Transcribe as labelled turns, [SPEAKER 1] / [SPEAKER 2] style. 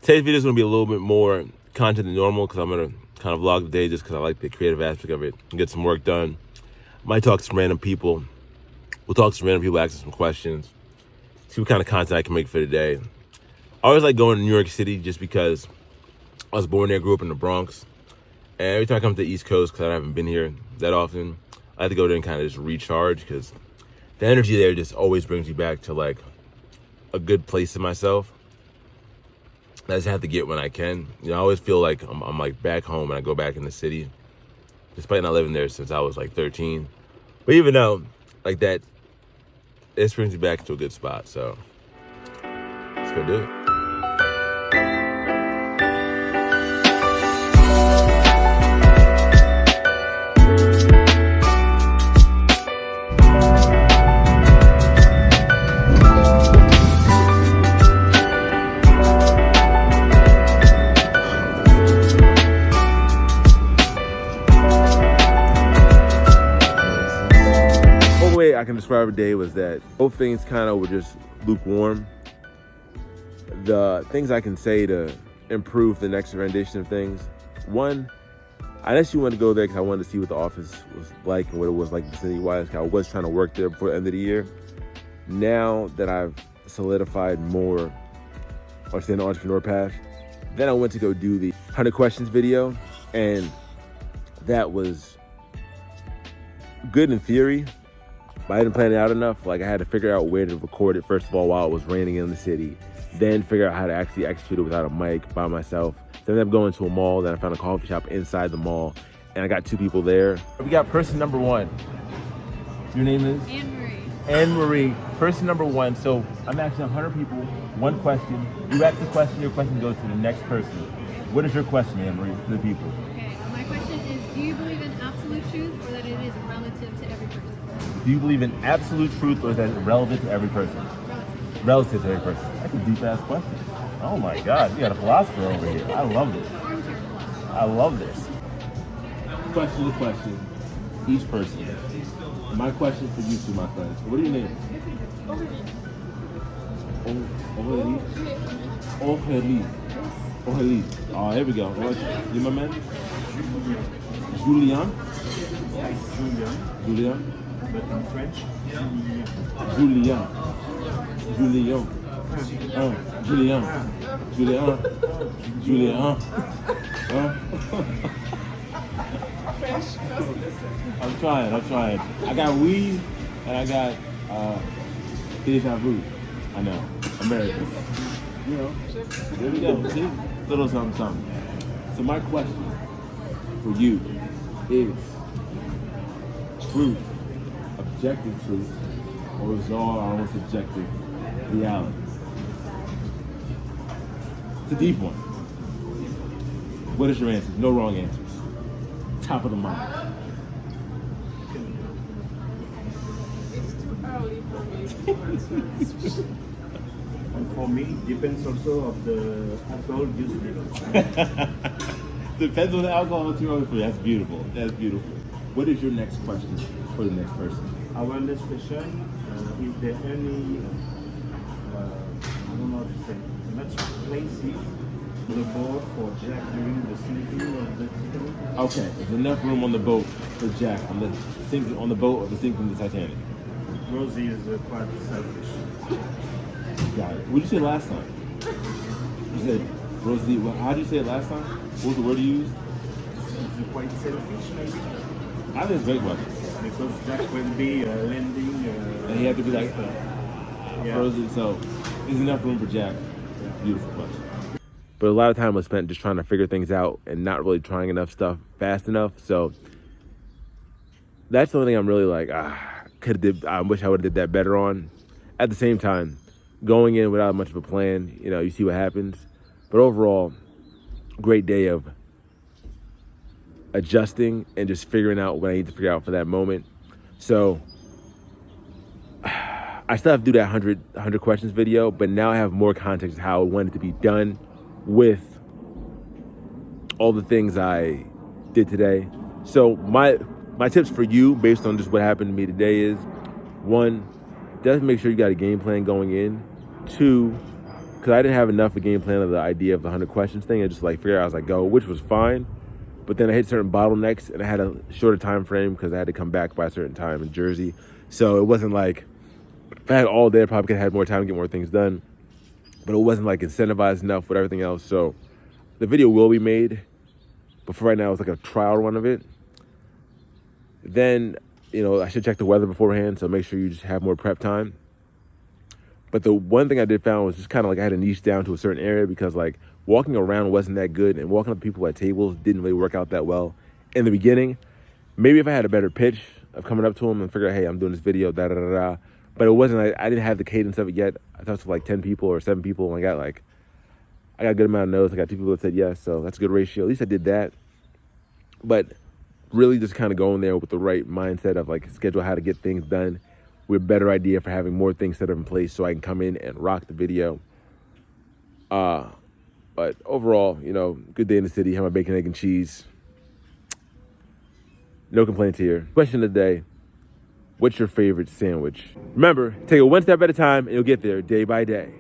[SPEAKER 1] Today's video is going to be a little bit more content than normal because I'm going to kind of vlog the day just because I like the creative aspect of it and get some work done. Might talk to some random people. We'll talk to some random people, ask them some questions, see what kind of content I can make for the day. I always like going to New York City just because I was born there, grew up in the Bronx. And every time I come to the East Coast, because I haven't been here that often, I have to go there and kind of just recharge because the energy there just always brings me back to like a good place in myself. I just have to get when I can. You know, I always feel like I'm like back home when I go back in the city, despite not living there since I was like 13. But even though, like that, it brings me back to a good spot. So let's go do it. I can describe a day was that both things kind of were just lukewarm. The things I can say to improve the next rendition of things. One, I actually wanted to go there because I wanted to see what the office was like and what it was like vicinity-wise. I was trying to work there before the end of the year. Now that I've solidified more or stay on the entrepreneur path, then I went to go do the 100 questions video, and that was good in theory. I didn't plan it out enough. Like I had to figure out where to record it, first of all, while it was raining in the city, then figure out how to actually execute it without a mic by myself. So I ended up going to a mall, then I found a coffee shop inside the mall, and I got 2 people there. We got person number 1. Your name is?
[SPEAKER 2] Anne-Marie.
[SPEAKER 1] Anne-Marie, person number 1. So I'm asking 100 people, 1 question. You ask the question, your question goes to the next person. What is your question, Anne-Marie, to the people?
[SPEAKER 2] Okay, my question is, do you believe in absolute truth or that it is relative to every person?
[SPEAKER 1] Do you believe in absolute truth or is that relevant to every person? Relative to every person. That's a deep ass question. Oh my God, you got a philosopher over here. I love this.
[SPEAKER 2] Armchair philosopher.
[SPEAKER 1] I love this. Question to question, each person. My question for you two, my friends. What are your names? Aurélie. Oh, here we go. You my man? Julien?
[SPEAKER 3] Yes, Julian.
[SPEAKER 1] Julien?
[SPEAKER 3] But in French,
[SPEAKER 1] Julien. Julien. Julien. Julien. Julien. I'm trying. I got weed and I got déjà vu. I know. American. You know. There we go. See? Little something. So my question for you is truth. Objective truth, or is it all our own subjective reality? It's a deep one. What is your answer? No wrong answers. Top of the mind.
[SPEAKER 3] it's too early for me to answer. And for me, depends also of the alcohol used.
[SPEAKER 1] Depends on the alcohol too early for you. That's beautiful. That's beautiful. What is your next question for the next person?
[SPEAKER 3] Our next question, is there any, I don't know how to say, much places on the boat for Jack during the sinking of the Titanic?
[SPEAKER 1] Okay, there's enough room on the boat for Jack on the boat or the sinking of the Titanic.
[SPEAKER 3] Rosie is quite selfish.
[SPEAKER 1] Got it. What did you say last time? You said Rosie. How did you say it last time? What was the word you used?
[SPEAKER 3] Is quite selfish, maybe?
[SPEAKER 1] I think it's a great question.
[SPEAKER 3] Because Jack will be landing.
[SPEAKER 1] And he had to be like
[SPEAKER 3] yeah.
[SPEAKER 1] frozen, so there's enough room for Jack. Beautiful question. But a lot of time was spent just trying to figure things out and not really trying enough stuff fast enough. So that's the only thing I'm really like, I wish I would have did that better on. At the same time, going in without much of a plan, you know, you see what happens. But overall, great day of adjusting and just figuring out what I need to figure out for that moment. So I still have to do that 100 questions video, but now I have more context of how I want it to be done with all the things I did today. So my tips for you based on just what happened to me today is, 1, definitely make sure you got a game plan going in. 2, because I didn't have enough of a game plan of the idea of the 100 questions thing. I just like figured out as I go, which was fine. But then I hit certain bottlenecks and I had a shorter time frame because I had to come back by a certain time in Jersey. So it wasn't like, if I had all day, I probably could have had more time to get more things done. But it wasn't like incentivized enough with everything else. So the video will be made. But for right now, it's like a trial run of it. Then, I should check the weather beforehand. So make sure you just have more prep time. But the one thing I did found was just kind of like I had to niche down to a certain area because like walking around wasn't that good and walking up to people at tables didn't really work out that well in the beginning. Maybe if I had a better pitch of coming up to them and figure out, hey, I'm doing this video, da da da da. But it wasn't, I didn't have the cadence of it yet. I talked to like 10 people or 7 people and I got a good amount of no's. I got 2 people that said yes, so that's a good ratio. At least I did that. But really just kind of going there with the right mindset of like schedule how to get things done with a better idea for having more things set up in place so I can come in and rock the video. But overall, good day in the city. Have my bacon, egg, and cheese. No complaints here. Question of the day. What's your favorite sandwich? Remember, take it one step at a time and you'll get there day by day.